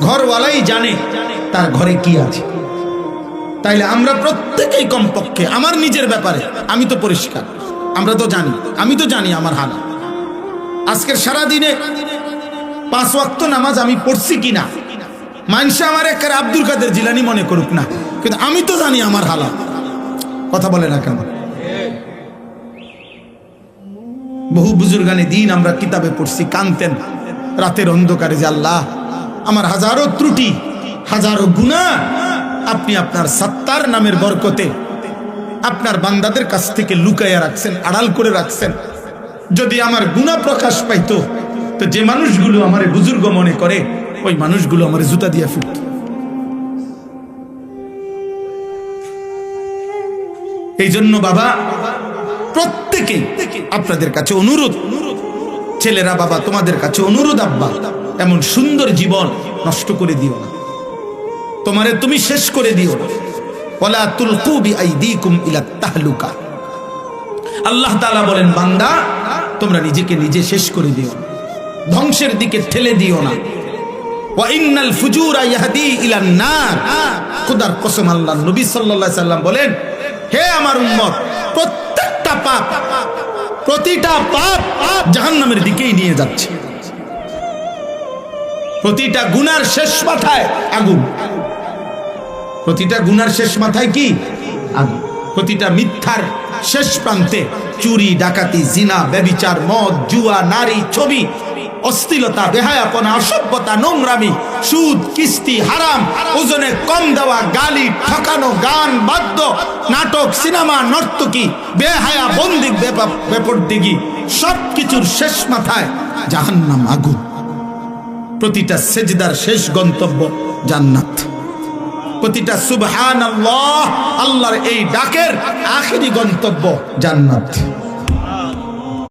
ঘরওয়ালাই জানে তার ঘরে কি আছে। তাইলে আমরা প্রত্যেকেই কমপক্ষে আমার নিজের ব্যাপারে আমি তো পরিষ্কার, আমরা তো জানি, আমি তো জানি আমার হাল। আজকের সারাদিনে 5 ওয়াক্ত নামাজ আমি পড়ছি কিনা মানুষ আমার একের আব্দুল কাদের জিলানী মনে করুক না, কিন্তু আমি তো জানি আমার হালাত। কথা বলে না কেন? বহু বুজুর্গানে দিন আমরা কিতাবে পড়ছি, কানতেন রাতের অন্ধকারে যে আল্লাহ আমার হাজারো ত্রুটি, হাজারো গুনাহ আপনি আপনার সত্তার নামের বরকতে আপনার বান্দাদের কাছ থেকে লুকাইয়া রাখছেন, আড়াল করে রাখছেন। যদি আমার গুনাহ প্রকাশ পাইতো তো যে মানুষগুলো আমারে বুজুর্গ মনে করে ওই মানুষগুলো আমারে জুতা দিয়া ফিরত। এই জন্য বাবা প্রত্যেকেই আপনাদের কাছে অনুরোধ, ছেলেরা বাবা তোমাদের কাছে অনুরোধ, আব্বা এমন সুন্দর জীবন নষ্ট করে দিও না, তোমারে তুমি শেষ করে দিও না। ওয়ালা তুলকু বিআইদিকুম ইলা তাহলুকা। আল্লাহ তাআলা বলেন বান্দা তোমরা নিজেকে নিজে শেষ করে দিও না, ধ্বংসের দিকে ঠেলে দিও না। ওয়া ইন্নাল ফুজুরা ইয়াহদি ইলান নার। খোদার কসম আল্লাহ নবী সাল্লাল্লাহু আলাইহি সাল্লাম বলেন, হে আমার উম্মত, প্রত্যেকটা পাপ, প্রতিটা পাপ জাহান্নামের দিকেই নিয়ে যাচ্ছে। প্রতিটা গুনার শেষ মাথায় আগুন, প্রতিটা গুনার শেষ মাথায় কি? আগুন। প্রতিটা মিথ্যার শেষ প্রান্তে চুরি, ডাকাতি, জিনা, ব্যভিচার, মদ, জুয়া, নারী, ছবি, অশ্লীলতা, বেহায়াপনা, অসভ্যতা, নোংরামি, সুদ, কিস্তি, হারাম, ওজনে কম দেওয়া, গালি, ঠকানো, গান, বাদ্য, নাটক, সিনেমা, নর্তকী, বেহায়া, বন্দিক, বেপরদিগি, সবকিছুর শেষ মাথায় জাহান্নাম, আগুন। প্রতিটা সেজদার শেষ গন্তব্য জান্নাত। প্রতিটা সুবহানাল্লাহ আল্লাহর এই ডাকের আখেরি গন্তব্য জান্নাত।